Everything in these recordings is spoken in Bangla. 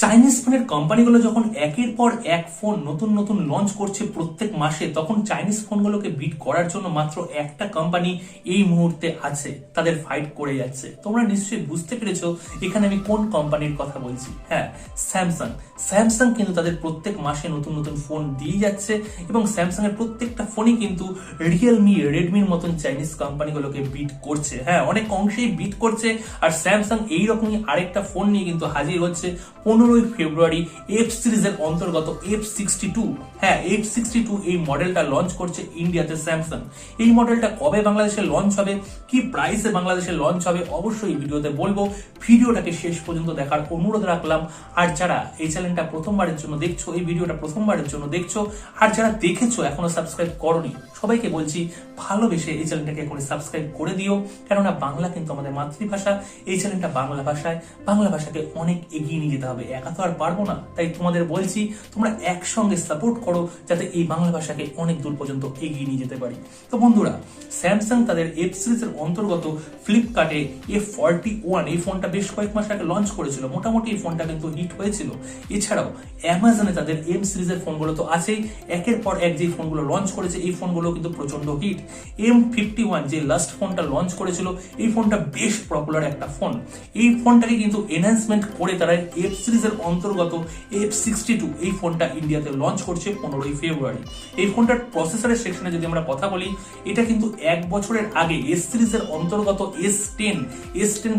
চাইনিজ ফোনের কোম্পানিগুলো যখন একের পর এক ফোন নতুন নতুন লঞ্চ করছে প্রত্যেক মাসে, তখন চাইনিজ ফোনগুলোকে বিট করার জন্য মাত্র একটা কোম্পানি এই মুহূর্তে আছে, তাদের ফাইট করে যাচ্ছে। তোমরা নিশ্চয়ই বুঝতে পেরেছো এখানে আমি কোন কোম্পানির কথা বলছি। হ্যাঁ, স্যামসাং। স্যামসাং কিন্তু তাদের প্রত্যেক মাসে নতুন নতুন ফোন দিয়ে যাচ্ছে এবং স্যামসাং এর প্রত্যেকটা ফোনই কিন্তু রিয়েলমি, রেডমির মতন চাইনিজ কোম্পানিগুলোকে বিট করছে। হ্যাঁ, অনেক অংশেই বিট করছে। আর স্যামসাং এইরকমই আরেকটা ফোন নিয়ে কিন্তু হাজির হচ্ছে 15ই ফেব্রুয়ারি এফ সিরিজের অন্তর্গত F62। হ্যাঁ, F62 এই মডেলটা লঞ্চ করছে ইন্ডিয়াতে স্যামসাং। এই মডেলটা কবে বাংলাদেশে লঞ্চ হবে, কি প্রাইসে বাংলাদেশে লঞ্চ হবে, অবশ্যই এই ভিডিওতে বলবো। ভিডিওটাকে শেষ পর্যন্ত দেখার অনুরোধ রাখলাম। আর যারা এই চ্যানেলটা প্রথমবারের জন্য দেখছো, এই ভিডিওটা প্রথমবারের জন্য দেখছো, আর যারা দেখেছো এখনো সাবস্ক্রাইব করোনি, সবাইকে বলছি ভালোবেসে এই চ্যানেলটাকে এখনই সাবস্ক্রাইব করে দিও। কেননা বাংলা কিন্তু আমাদের মাতৃভাষা। এই চ্যানেলটা বাংলা ভাষায়, বাংলা ভাষাকে অনেক এগিয়ে নিয়ে যেতে হবে। একা তো আর পারবো না, তাই তোমাদের বলছি তোমরা একসঙ্গে সাপোর্ট করো যাতে এই বাংলা ভাষাকে অনেক দূর পর্যন্ত এগিয়ে নিয়ে যেতে পারি। তো বন্ধুরা, স্যামসাং তাদের এফ সিরিজের অন্তর্গত ফ্লিপকার্টে F41 এই ফোনটা বেশ কয়েক মাস আগে লঞ্চ করেছিল। মোটামুটি এই ফোনটা কিন্তু হিট হয়েছিল। এছাড়াও অ্যামাজনে তাদের এম সিরিজের ফোনগুলো তো আছেই, একের পর এক যে ফোনগুলো লঞ্চ করেছে এই ফোনগুলো কিন্তু প্রচন্ড হিট। M51 যে লাস্ট ফোনটা লঞ্চ করেছিল, এই ফোনটা বেশ পপুলার একটা ফোন। এই ফোনটাকে কিন্তু এনহ্যান্সমেন্ট করে তারা এফ সিরিজের অন্তর্গত F62 এই ফোনটা ইন্ডিয়াতে লঞ্চ করছে 15ই ফেব্রুয়ারি। এই ফোনটার প্রসেসরের সেকশনে যদি আমরা কথা বলি, এটা কিন্তু এক বছরের আগে এস সিরিজের অন্তর্গত S10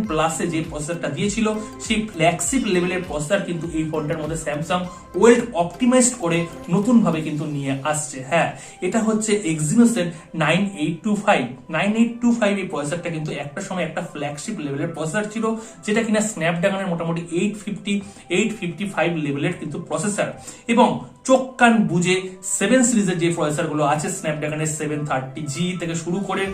প্লাসে যে প্রসেসরটা দিয়েছিল, সেই ফ্ল্যাগশিপ লেভেলের প্রসেসর কিন্তু এই ফোনটার মধ্যে স্যামসাং ওয়েল অপটিমাইজড করে নতুন ভাবে কিন্তু নিয়ে আসছে। হ্যাঁ, এটা হচ্ছে এক্সিনোসের 9825 এই প্রসেসরটা কিন্তু একটা সময় একটা ফ্ল্যাগশিপ লেভেলের প্রসেসর ছিল, যেটা কিনা স্ন্যাপড্রাগনের মোটামুটি 855 লেভেলের কিন্তু প্রসেসর। এবং চোখ কান বুঝে 7 সিরিজের যে প্রসেসর গুলো আছে, স্ন্যাপড্রাগনের 730G থেকে শুরু করে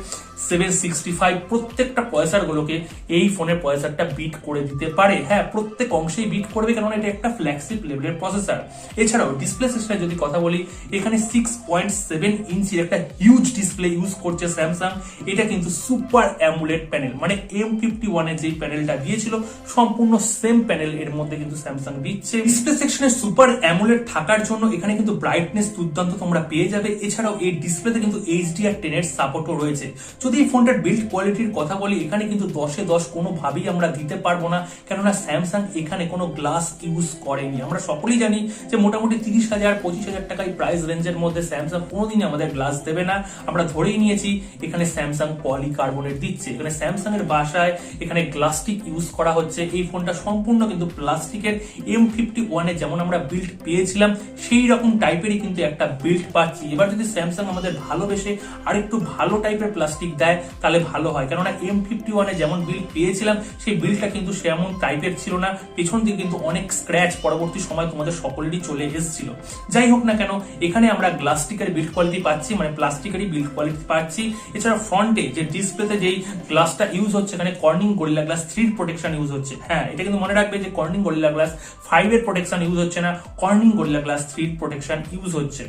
765, প্রত্যেকটা প্রসেসর গুলোকে এই ফোনের প্রসেসরটা বিট করে দিতে পারে। হ্যাঁ, প্রত্যেক অংশেই বিট করবে, কারণ এটা একটা ফ্ল্যাগশিপ লেভেলের প্রসেসর। এছাড়াও ডিসপ্লে সিস্টেমে যদি কথা বলি, এখানে 6.7 ইঞ্চির একটা হিউজ ডিসপ্লে ইউজ করছে স্যামসাং। এটা কিন্তু সুপার অ্যামুলেট প্যানেল, মানে M51 এর যে প্যানেলটা দিয়েছিল সম্পূর্ণ সেম প্যানেল এর মধ্যে কিন্তু স্যামসাং দিচ্ছে। ডিসপ্লে সেকশনে সুপার অ্যামুলেট থাকার জন্য এখানে কিন্তু ব্রাইটনেস দুর্দান্ত তোমরা পেয়ে যাবে। এছাড়াও এই ডিসপ্লেতে কিন্তু HDR10 এর সাপোর্টও রয়েছে। যদি এই ফোনটার বিল্ড কোয়ালিটির কথা বলি, এখানে কিন্তু 10 এ 10 কোনোভাবেই আমরা দিতে পারবো না, কেননা স্যামসাং এখানে কোনো গ্লাস ইউজ করেনি। আমরা সকলেই জানি যে মোটামুটি 30,000-25,000 টাকায় প্রাইস রেঞ্জের মধ্যে স্যামসাং কোনোদিনই আমাদের গ্লাস দেবে না। আমরা ধরেই নিয়েছি এখানে স্যামসাং পলিকার্বনেট দিচ্ছে। এখানে স্যামসাং এর বাসায় এখানে গ্লাস্টিক ইউজ করা হচ্ছে। এই ফোনটা সম্পূর্ণ কিন্তু প্লাস্টিকের। M51 এ যেমন আমরা বিল্ড পেয়েছিলাম, সেই রকম টাইপেরই কিন্তু একটা বিল্ড পাচ্ছি। এবার যদি স্যামসাং আমাদের ভালোবেসে আরেকটু ভালো টাইপের প্লাস্টিক দেয় তাহলে ভালো হয়, কেননা M51 এ যেমন বিল্ড পেয়েছিলাম সেই বিল্ডটা কিন্তু সেমন টাইপের ছিল না। পেছন দিকে কিন্তু অনেক স্ক্র্যাচ পরবর্তী সময় তোমাদের সকলেরই চলে এসেছিল। যাই হোক না কেন, এখানে আমরা গ্লাস্টিকের বিল্ড কোয়ালিটি পাচ্ছি, মানে প্লাস্টিকেরই বিল্ড কোয়ালিটি পাচ্ছি। এছাড়া ফ্রন্টে যে ডিসপ্লেতে যেই গ্লাসটা ইউজ হচ্ছে, এখানে Corning gorilla glass 3 protection use হচ্ছে। হ্যাঁ, এটা কিন্তু মনে রাখবে যে কর্নিং গরিলা গ্লাস 5 এর প্রোটেকশন ইউজ হচ্ছে না, Corning gorilla glass 3 protection use হচ্ছে।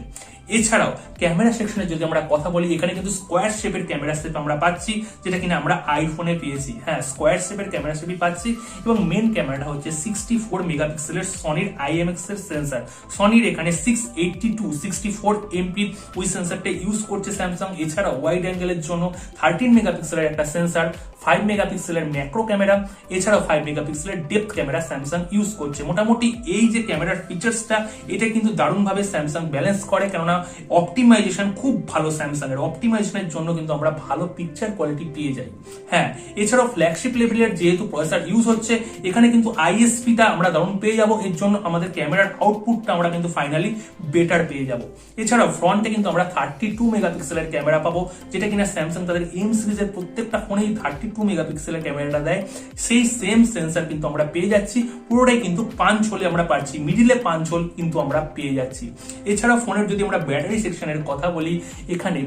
এছাড়াও ক্যামেরা সেকশনে যদি আমরা কথা বলি, এখানে কিন্তু স্কোয়ার শেপের ক্যামেরা শেপ আমরা পাচ্ছি, যেটা কিনা আমরা আইফোনে পেয়েছি। হ্যাঁ, স্কোয়ার শেপের ক্যামেরা শেপই পাচ্ছি। এবং মেন ক্যামেরাটা হচ্ছে 64 মেগাপিক্সেলের সনির IMX এর সেন্সর। সনির এখানে 682-64 MP ওই সেন্সরটা ইউজ করছে স্যামসাং। এছাড়া ওয়াইড অ্যাঙ্গেলের জন্য 13 মেগাপিক্সেলের একটা সেন্সর, 5 মেগাপিক্সেলের ম্যাক্রো ক্যামেরা, এছাড়াও 5 মেগাপিক্সেলের ডেপথ ক্যামেরা স্যামসাং ইউজ করছে। মোটামুটি এই যে ক্যামেরার ফিচার্সটা, এটা কিন্তু দারুণভাবে স্যামসাং ব্যালেন্স করে, কেননা অপটিমাইজেশন খুব ভালো। স্যামসাং এর অপটিমাইজেশনের জন্য কিন্তু আমরা ভালো পিকচার কোয়ালিটি পেয়ে যাই। হ্যাঁ, এছাড়াও ফ্ল্যাগশিপ লেভেলের যেহেতু প্রসেসর ইউজ হচ্ছে, এখানে কিন্তু ISPটা আমরা দারুণ পেয়ে যাব। এর জন্য আমাদের ক্যামেরার আউটপুটটা আমরা কিন্তু ফাইনালি বেটার পেয়ে যাব। এছাড়াও ফ্রন্টে কিন্তু আমরা 32 মেগাপিক্সেলের ক্যামেরা পাবো, যেটা কিনা স্যামসাং তাদের এম সিরিজের প্রত্যেকটা ফোনেই 32 মেগাপিক্সেলের ক্যামেরাটা দেয়। সেই সেম সেন্সর কিন্তু আমরা পেয়ে যাচ্ছি। পুরোটাই কিন্তু পাঞ্চ হোলে আমরা পাচ্ছি, মিডিলে পাঞ্চ হোল কিন্তু আমরা পেয়ে যাচ্ছি। এছাড়া ফোনের যদি আমরা ব্যাটারি সেকশনের কথা বলি, এখানে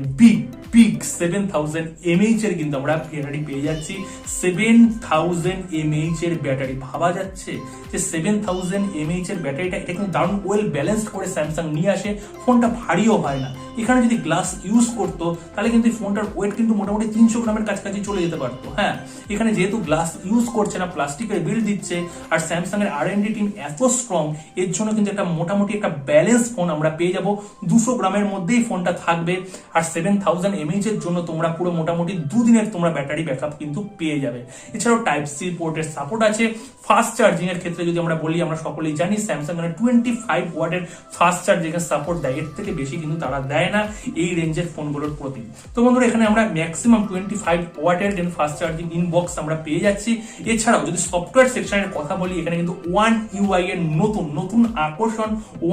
বিগ 7000 mAh এর কিন্তু আমরা ব্যাটারি পেয়ে যাচ্ছি। 7000 mAh এর ব্যাটারি, ভাবা যাচ্ছে যে 7000 mAh এর ব্যাটারিটা, এটা কিন্তু দারুণ ওয়েল ব্যালেন্সড করে স্যামসাং নিয়ে আসে। ফোনটা ভারীও হয় না। এখানে যদি গ্লাস ইউজ করতো তাহলে কিন্তু ফোনটার ওয়েট কিন্তু মোটামুটি 300 গ্রামের কাছাকাছি চলে যেতে পারতো। হ্যাঁ, এখানে যেহেতু গ্লাস ইউজ করছে না, প্লাস্টিকের বিল্ড দিচ্ছে, আর স্যামসাং এর R&D টিম এত স্ট্রং, এর জন্য কিন্তু একটা মোটামুটি একটা ব্যালেন্স ফোন আমরা পেয়ে যাব। 200 গ্রামের মধ্যেই ফোনটা থাকবে, আর 7000 mAh এর জন্য তোমরা পুরো মোটামুটি 2 দিনের তোমরা ব্যাটারি ব্যাকআপ কিন্তু পেয়ে যাবে। এছাড়াও টাইপ সি পোর্টের সাপোর্ট আছে। ফাস্ট চার্জিং এর ক্ষেত্রে যদি আমরা বলি, আমরা সকলেই জানি স্যামসাং এর 25 ওয়াটের ফাস্ট চার্জিং এর সাপোর্ট দেয়, এর থেকে বেশি কিন্তু তারা দেয় না এই রেঞ্জের ফোনগুলোর প্রতি। তো বন্ধুরা, এখানে আমরা ম্যাক্সিমাম 25 ওয়াটের ফাস্ট চার্জিং ইনবক্স আমরা পেয়ে যাচ্ছি। এছাড়াও যদি সফটওয়্যার সেকশনের কথা বলি, এখানে কিন্তু One UI এর নতুন আকর্ষণ,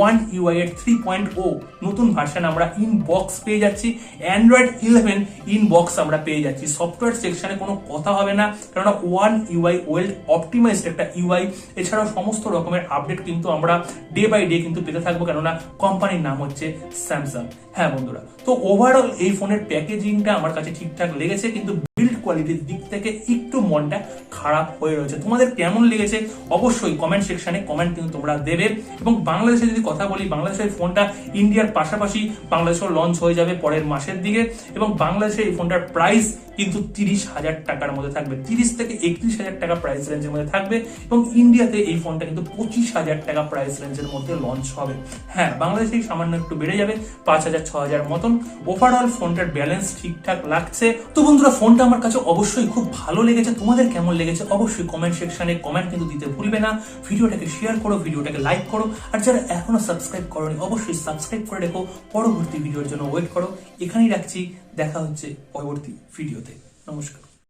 One UI এর 3.0 নতুন ভার্সন আমরা ইনবক্স পেয়ে যাচ্ছি। অ্যান্ড্রয়েড 11 ইনবক্স আমরা পেয়ে যাচ্ছি। সফটওয়্যার সেকশনে কোনো কথা হবে না, কারণ One UI ওয়েল অপটিমাইজড একটা UI। এছাড়াও সমস্ত রকমের আপডেট কিন্তু আমরা ডে বাই ডে কিন্তু পেতে থাকবো, কেননা কোম্পানির নাম হচ্ছে স্যামসাং। হ্যাঁ বন্ধুরা, তো ওভারঅল এই ফোনের প্যাকেজিংটা আমার কাছে ঠিকঠাক লেগেছে, কিন্তু বিল্ড কোয়ালিটির দিক থেকে একটু মনটা খারাপ হয়ে রয়েছে। তোমাদের কেমন লেগেছে অবশ্যই কমেন্ট সেকশনে কমেন্ট কিন্তু তোমরা দেবে। এবং বাংলাদেশে যদি কথা বলি, বাংলাদেশের ফোনটা ইন্ডিয়ার পাশাপাশি বাংলাদেশেও লঞ্চ হয়ে যাবে পরের মাসের দিকে, এবং বাংলাদেশে এই ফোনটার প্রাইস কিন্তু 30,000 টাকার মধ্যে থাকবে। 30 থেকে 31,000 টাকা প্রাইস রেঞ্জের মধ্যে থাকবে, এবং ইন্ডিয়াতে এই ফোনটা কিন্তু 25,000 টাকা প্রাইস রেঞ্জের মধ্যে লঞ্চ হবে। হ্যাঁ, বাংলাদেশে সামান্য একটু বেড়ে যাবে, 5,000-6,000 মতন। ওভারঅল ফোনটার ব্যালেন্স ঠিকঠাক লাগছে। তো বন্ধুরা, ফোনটা আমার কাছে অবশ্যই খুব ভালো লেগেছে। তোমাদের কেমন লেগেছে অবশ্যই কমেন্ট সেকশনে কমেন্ট কিন্তু দিতে ভুলবে না। ভিডিওটাকে শেয়ার করো, ভিডিওটাকে লাইক করো, আর যারা এখনো সাবস্ক্রাইব করোনি অবশ্যই সাবস্ক্রাইব করে রেখো। পরবর্তী ভিডিওর জন্য ওয়েট করো। এখানেই রাখছি, দেখা হচ্ছে পরবর্তী ভিডিওতে। নমস্কার।